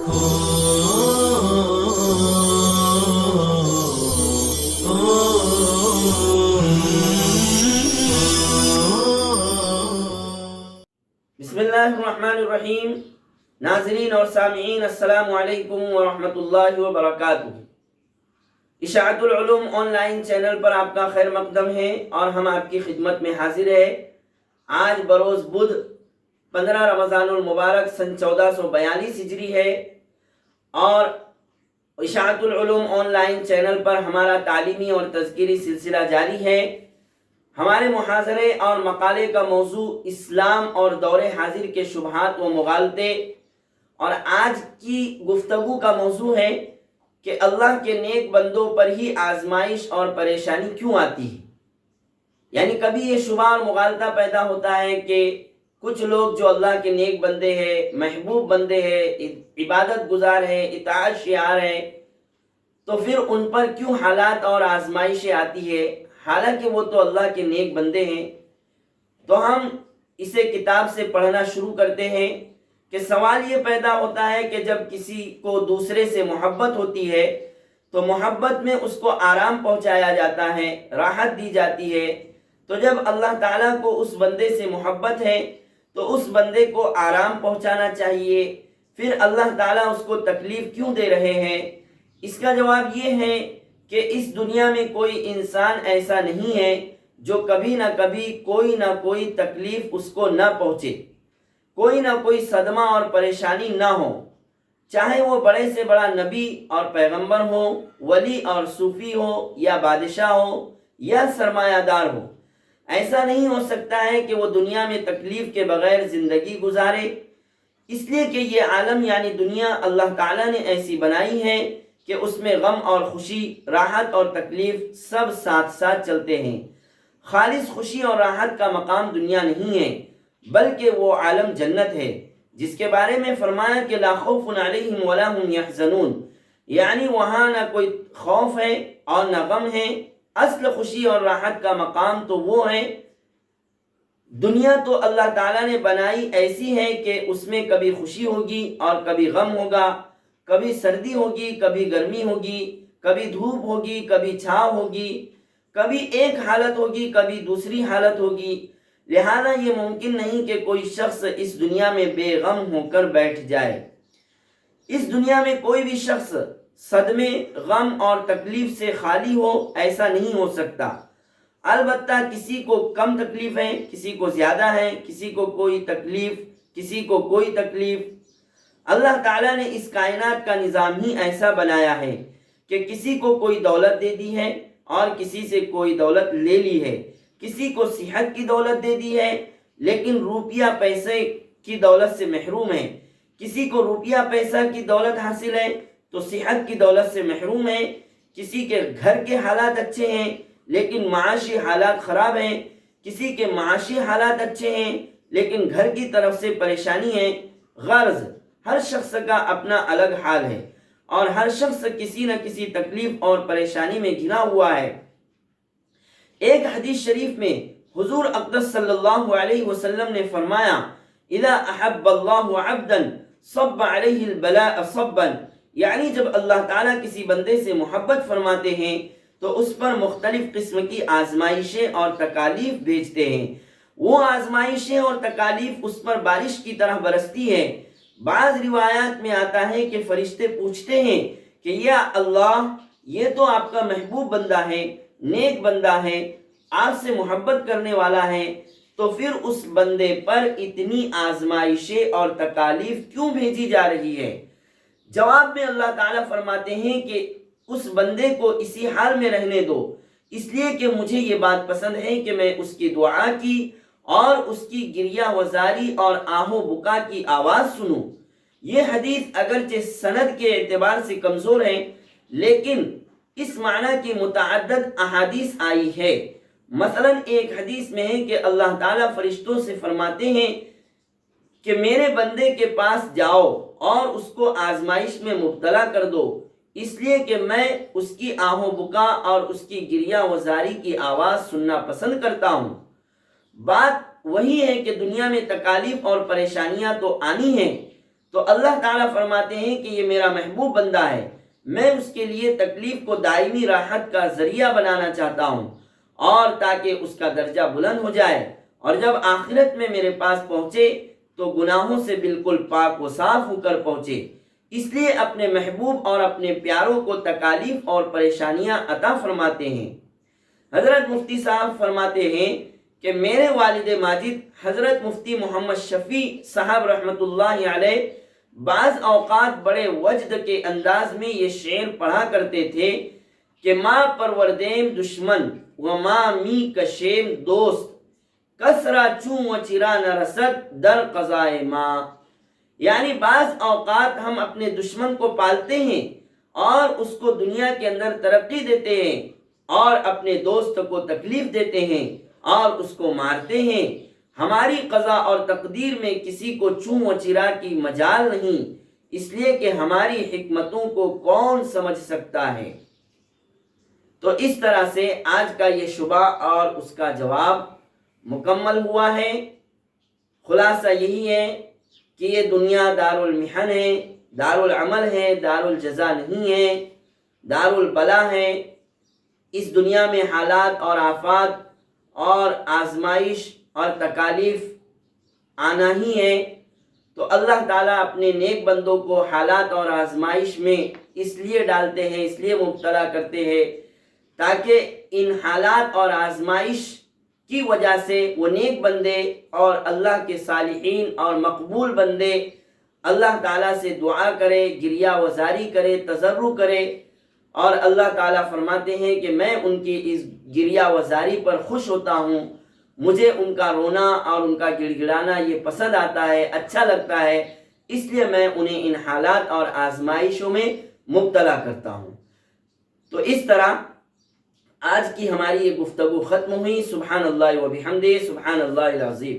بسم اللہ الرحمن الرحیم۔ ناظرین اور سامعین، السلام علیکم ورحمۃ اللہ وبرکاتہ۔ اشاعت العلوم آن لائن چینل پر آپ کا خیر مقدم ہے اور ہم آپ کی خدمت میں حاضر ہے۔ آج بروز بدھ 15 رمضان المبارک سن 1442 ہجری ہے اور اشاعت العلوم آن لائن چینل پر ہمارا تعلیمی اور تذکیری سلسلہ جاری ہے۔ ہمارے محاضرے اور مقالے کا موضوع اسلام اور دور حاضر کے شبہات و مغالطے، اور آج کی گفتگو کا موضوع ہے کہ اللہ کے نیک بندوں پر ہی آزمائش اور پریشانی کیوں آتی ہے۔ یعنی کبھی یہ شبہ اور مغالطہ پیدا ہوتا ہے کہ کچھ لوگ جو اللہ کے نیک بندے ہیں، محبوب بندے ہیں، عبادت گزار ہیں، اطاعت شعار ہیں، تو پھر ان پر کیوں حالات اور آزمائشیں آتی ہے، حالانکہ وہ تو اللہ کے نیک بندے ہیں۔ تو ہم اسے کتاب سے پڑھنا شروع کرتے ہیں کہ سوال یہ پیدا ہوتا ہے کہ جب کسی کو دوسرے سے محبت ہوتی ہے تو محبت میں اس کو آرام پہنچایا جاتا ہے، راحت دی جاتی ہے۔ تو جب اللہ تعالیٰ کو اس بندے سے محبت ہے تو اس بندے کو آرام پہنچانا چاہیے، پھر اللہ تعالیٰ اس کو تکلیف کیوں دے رہے ہیں؟ اس کا جواب یہ ہے کہ اس دنیا میں کوئی انسان ایسا نہیں ہے جو کبھی نہ کبھی کوئی نہ کوئی تکلیف اس کو نہ پہنچے، کوئی نہ کوئی صدمہ اور پریشانی نہ ہو، چاہے وہ بڑے سے بڑا نبی اور پیغمبر ہو، ولی اور صوفی ہو، یا بادشاہ ہو، یا سرمایہ دار ہو۔ ایسا نہیں ہو سکتا ہے کہ وہ دنیا میں تکلیف کے بغیر زندگی گزارے، اس لیے کہ یہ عالم یعنی دنیا اللہ تعالیٰ نے ایسی بنائی ہے کہ اس میں غم اور خوشی، راحت اور تکلیف سب ساتھ ساتھ چلتے ہیں۔ خالص خوشی اور راحت کا مقام دنیا نہیں ہے، بلکہ وہ عالم جنت ہے، جس کے بارے میں فرمایا کہ لا خوف علیہم ولا هم یحزنون، یعنی وہاں نہ کوئی خوف ہے اور نہ غم ہے۔ اصل خوشی اور راحت کا مقام تو وہ ہے۔ دنیا تو اللہ تعالیٰ نے بنائی ایسی ہے کہ اس میں کبھی خوشی ہوگی اور کبھی غم ہوگا، کبھی سردی ہوگی، کبھی گرمی ہوگی، کبھی دھوپ ہوگی، کبھی چھاؤں ہوگی، کبھی ایک حالت ہوگی، کبھی دوسری حالت ہوگی۔ لہذا یہ ممکن نہیں کہ کوئی شخص اس دنیا میں بے غم ہو کر بیٹھ جائے۔ اس دنیا میں کوئی بھی شخص صدمے، غم اور تکلیف سے خالی ہو، ایسا نہیں ہو سکتا۔ البتہ کسی کو کم تکلیف ہے، کسی کو زیادہ ہے، کسی کو کوئی تکلیف، کسی کو کوئی تکلیف۔ اللہ تعالیٰ نے اس کائنات کا نظام ہی ایسا بنایا ہے کہ کسی کو کوئی دولت دے دی ہے اور کسی سے کوئی دولت لے لی ہے، کسی کو صحت کی دولت دے دی ہے لیکن روپیہ پیسے کی دولت سے محروم ہے، کسی کو روپیہ پیسہ کی دولت حاصل ہے تو صحت کی دولت سے محروم ہے، کسی کے گھر کے حالات اچھے ہیں لیکن معاشی حالات خراب ہیں، کسی کے معاشی حالات اچھے ہیں لیکن گھر کی طرف سے پریشانی ہے۔ غرض ہر شخص کا اپنا الگ حال ہے اور ہر شخص کسی نہ کسی تکلیف اور پریشانی میں گھرا ہوا ہے۔ ایک حدیث شریف میں حضور اقدس صلی اللہ علیہ وسلم نے فرمایا اذا احب اللہ عبدا صب علیہ البلاء صبا، یعنی جب اللہ تعالیٰ کسی بندے سے محبت فرماتے ہیں تو اس پر مختلف قسم کی آزمائشیں اور تکالیف بھیجتے ہیں۔ وہ آزمائشیں اور تکالیف اس پر بارش کی طرح برستی ہے۔ بعض روایات میں آتا ہے کہ فرشتے پوچھتے ہیں کہ یا اللہ، یہ تو آپ کا محبوب بندہ ہے، نیک بندہ ہے، آپ سے محبت کرنے والا ہے، تو پھر اس بندے پر اتنی آزمائشیں اور تکالیف کیوں بھیجی جا رہی ہے؟ جواب میں اللہ تعالیٰ فرماتے ہیں کہ اس بندے کو اسی حال میں رہنے دو، اس لیے کہ مجھے یہ بات پسند ہے کہ میں اس کی دعا کی اور اس کی گریہ وزاری اور آہ و بکا کی آواز سنوں۔ یہ حدیث اگرچہ سند کے اعتبار سے کمزور ہے لیکن اس معنی کی متعدد احادیث آئی ہے۔ مثلا ایک حدیث میں ہے کہ اللہ تعالیٰ فرشتوں سے فرماتے ہیں کہ میرے بندے کے پاس جاؤ اور اس کو آزمائش میں مبتلا کر دو، اس لیے کہ میں اس کی آہ و بکا اور اس کی گریہ وزاری کی آواز سننا پسند کرتا ہوں۔ بات وہی ہے کہ دنیا میں تکالیف اور پریشانیاں تو آنی ہیں، تو اللہ تعالیٰ فرماتے ہیں کہ یہ میرا محبوب بندہ ہے، میں اس کے لیے تکلیف کو دائمی راحت کا ذریعہ بنانا چاہتا ہوں، اور تاکہ اس کا درجہ بلند ہو جائے، اور جب آخرت میں میرے پاس پہنچے تو گناہوں سے بالکل پاک و صاف ہو کر پہنچے۔ اس لیے اپنے محبوب اور اپنے پیاروں کو تکالیف اور پریشانیاں عطا فرماتے ہیں۔ حضرت مفتی صاحب فرماتے ہیں کہ میرے والد ماجد حضرت مفتی محمد شفیع صاحب رحمۃ اللہ علیہ بعض اوقات بڑے وجد کے انداز میں یہ شعر پڑھا کرتے تھے کہ ماں پروردیم دشمن و ماں می کشیم دوست، کسرا چوں و چرا نہ رسد در قضائے ماں۔ یعنی بعض اوقات ہم اپنے دشمن کو پالتے ہیں اور اس کو دنیا کے اندر ترقی دیتے ہیں، اور اپنے دوست کو تکلیف دیتے ہیں اور اس کو مارتے ہیں۔ ہماری قضا اور تقدیر میں کسی کو چوں و چرا کی مجال نہیں، اس لیے کہ ہماری حکمتوں کو کون سمجھ سکتا ہے۔ تو اس طرح سے آج کا یہ شبہ اور اس کا جواب مکمل ہوا ہے۔ خلاصہ یہی ہے کہ یہ دنیا دار المحن ہے، دار العمل ہے، دار الجزا نہیں ہے، دار البلا ہے۔ اس دنیا میں حالات اور آفات اور آزمائش اور تکالیف آنا ہی ہے۔ تو اللہ تعالیٰ اپنے نیک بندوں کو حالات اور آزمائش میں اس لیے ڈالتے ہیں، اس لیے مبتلا کرتے ہیں تاکہ ان حالات اور آزمائش کی وجہ سے وہ نیک بندے اور اللہ کے صالحین اور مقبول بندے اللہ تعالیٰ سے دعا کرے، گریہ وزاری کرے، تضرع کرے، اور اللہ تعالیٰ فرماتے ہیں کہ میں ان کی اس گریہ وزاری پر خوش ہوتا ہوں، مجھے ان کا رونا اور ان کا گڑ گڑانا یہ پسند آتا ہے، اچھا لگتا ہے، اس لیے میں انہیں ان حالات اور آزمائشوں میں مبتلا کرتا ہوں۔ تو اس طرح آج کی ہماری یہ گفتگو ختم ہوئی۔ سبحان اللہ و بحمدہ، سبحان اللہ العظیم۔